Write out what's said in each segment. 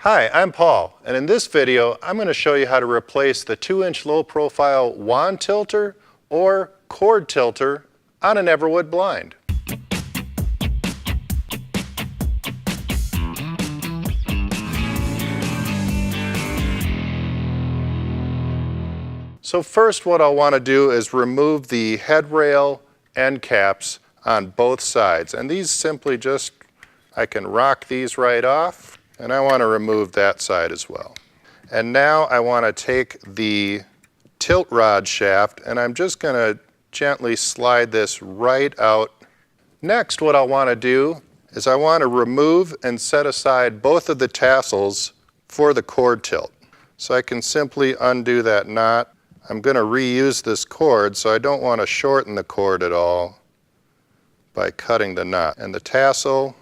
Hi, I'm Paul, and in this video I'm going to show you how to replace the 2-inch low-profile wand tilter or cord tilter on an EverWood blind. So first what I'll want to do is remove the headrail end caps on both sides, and these simply I can rock these right off. And I want to remove that side as well. And now I want to take the tilt rod shaft and I'm just going to gently slide this right out. Next, what I want to do is I want to remove and set aside both of the tassels for the cord tilt. So I can simply undo that knot. I'm going to reuse this cord, so I don't want to shorten the cord at all by cutting the knot. And the tassel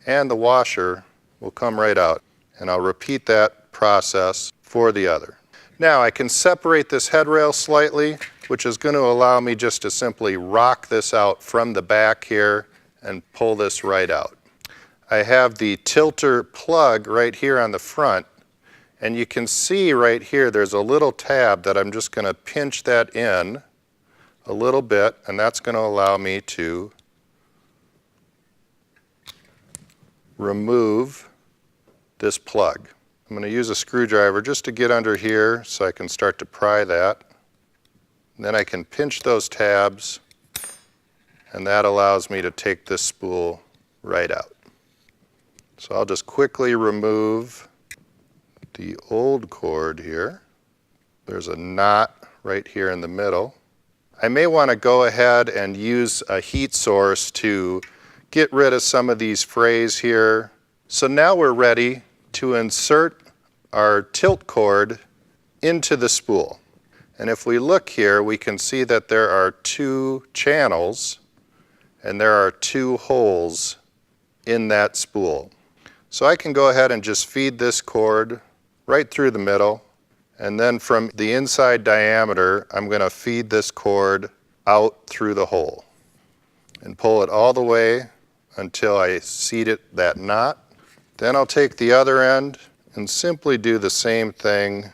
and the washer will come right out, and I'll repeat that process for the other. Now I can separate this headrail slightly, which is going to allow me just to simply rock this out from the back here and pull this right out. I have the tilter plug right here on the front, and you can see right here there's a little tab that I'm just going to pinch that in a little bit, and that's going to allow me to remove this plug. I'm going to use a screwdriver just to get under here so I can start to pry that. And then I can pinch those tabs, and that allows me to take this spool right out. So I'll just quickly remove the old cord here. There's a knot right here in the middle. I may want to go ahead and use a heat source to get rid of some of these frays here. So now we're ready to insert our tilt cord into the spool. And if we look here, we can see that there are 2 channels and there are 2 holes in that spool. So I can go ahead and just feed this cord right through the middle, and then from the inside diameter, I'm going to feed this cord out through the hole and pull it all the way until I seat it that knot. Then I'll take the other end and simply do the same thing.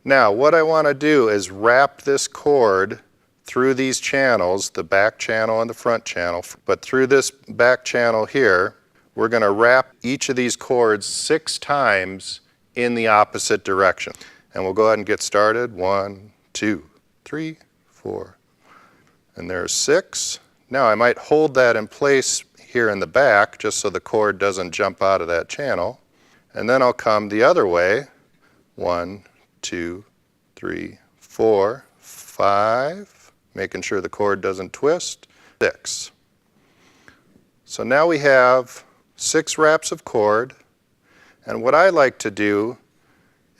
Now what I want to do is wrap this cord through these channels, the back channel and the front channel, but through this back channel here, we're going to wrap each of these cords 6 times in the opposite direction. And we'll go ahead and get started. 1, 2, 3, 4, and there's 6. Now I might hold that in place here in the back just so the cord doesn't jump out of that channel, and then I'll come the other way. 1, 2, 3, 4, 5, making sure the cord doesn't twist. 6. So now we have 6 wraps of cord, and what I like to do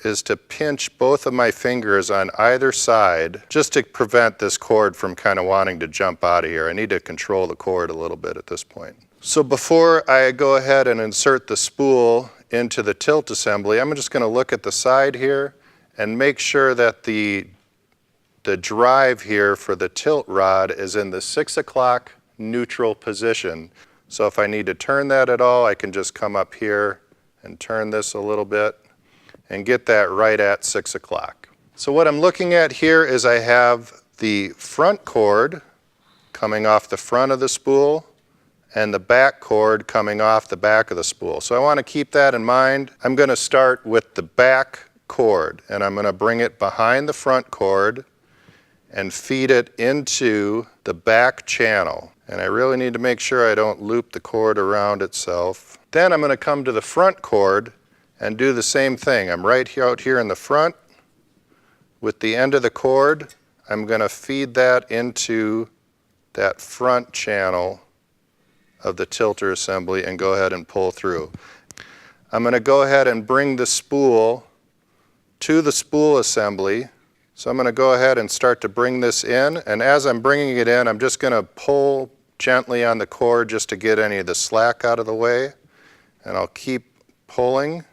is to pinch both of my fingers on either side just to prevent this cord from kind of wanting to jump out of here. I need to control the cord a little bit at this point. So before I go ahead and insert the spool into the tilt assembly, I'm just going to look at the side here and make sure that the drive here for the tilt rod is in the 6 o'clock neutral position. So if I need to turn that at all, I can just come up here and turn this a little bit and get that right at 6 o'clock. So what I'm looking at here is I have the front cord coming off the front of the spool and the back cord coming off the back of the spool. So I want to keep that in mind. I'm going to start with the back cord, and I'm going to bring it behind the front cord and feed it into the back channel. And I really need to make sure I don't loop the cord around itself. Then I'm going to come to the front cord and do the same thing. I'm right out here in the front. With the end of the cord, I'm going to feed that into that front channel of the tilter assembly and go ahead and pull through. I'm going to go ahead and bring the spool to the spool assembly. So I'm going to go ahead and start to bring this in, and as I'm bringing it in, I'm just going to pull gently on the cord just to get any of the slack out of the way, and I'll keep pulling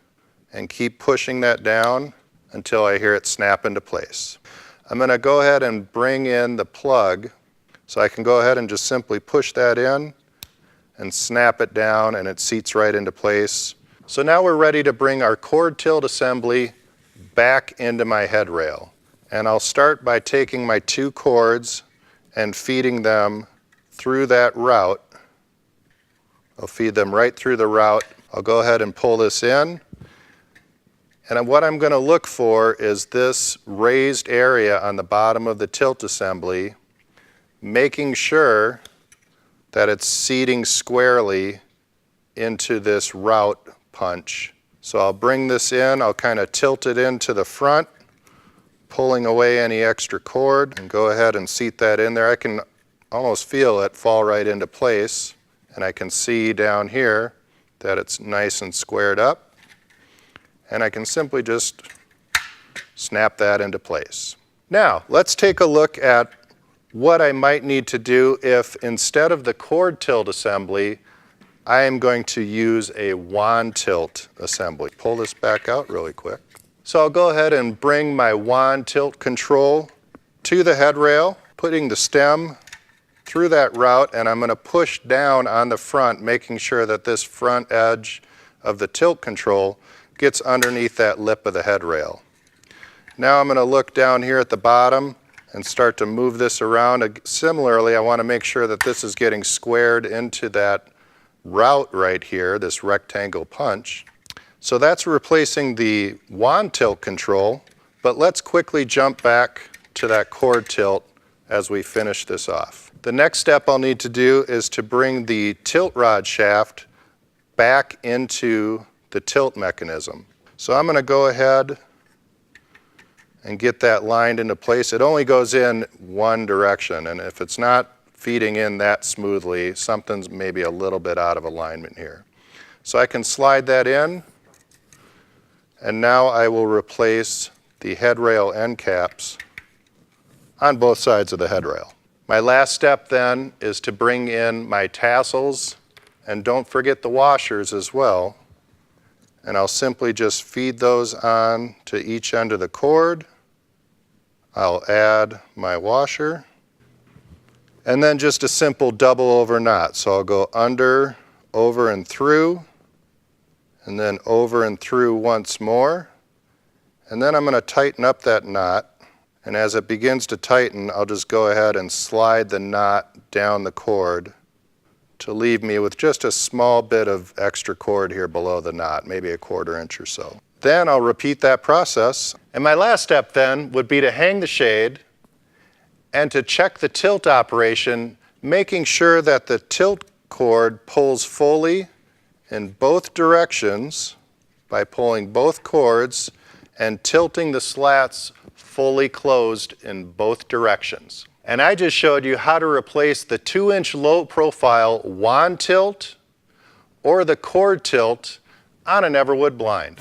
and keep pushing that down until I hear it snap into place. I'm going to go ahead and bring in the plug, so I can go ahead and just simply push that in and snap it down, and it seats right into place. So now we're ready to bring our cord tilt assembly back into my head rail. And I'll start by taking my two cords and feeding them through that route. I'll feed them right through the route. I'll go ahead and pull this in. And what I'm going to look for is this raised area on the bottom of the tilt assembly, making sure that it's seating squarely into this route punch. So I'll bring this in, I'll kind of tilt it into the front, pulling away any extra cord, and go ahead and seat that in there. I can almost feel it fall right into place, and I can see down here that it's nice and squared up. And I can simply just snap that into place. Now, let's take a look at what I might need to do if instead of the cord tilt assembly, I am going to use a wand tilt assembly. Pull this back out really quick. So I'll go ahead and bring my wand tilt control to the head rail, putting the stem through that route, and I'm going to push down on the front, making sure that this front edge of the tilt control gets underneath that lip of the head rail. Now I'm going to look down here at the bottom and start to move this around. Similarly, I want to make sure that this is getting squared into that route right here, this rectangle punch. So that's replacing the wand tilt control, but let's quickly jump back to that cord tilt as we finish this off. The next step I'll need to do is to bring the tilt rod shaft back into the tilt mechanism. So I'm going to go ahead and get that lined into place. It only goes in one direction, and if it's not feeding in that smoothly, something's maybe a little bit out of alignment here. So I can slide that in, and now I will replace the head rail end caps on both sides of the head rail. My last step then is to bring in my tassels, and don't forget the washers as well. And I'll simply just feed those on to each end of the cord. I'll add my washer. And then just a simple double over knot. So I'll go under, over and through, and then over and through once more. And then I'm going to tighten up that knot. And as it begins to tighten, I'll just go ahead and slide the knot down the cord to leave me with just a small bit of extra cord here below the knot, maybe 1/4 inch or so. Then I'll repeat that process. And my last step then would be to hang the shade and to check the tilt operation, making sure that the tilt cord pulls fully in both directions by pulling both cords and tilting the slats fully closed in both directions. And I just showed you how to replace the 2-inch low profile wand tilt or the cord tilt on an EverWood blind.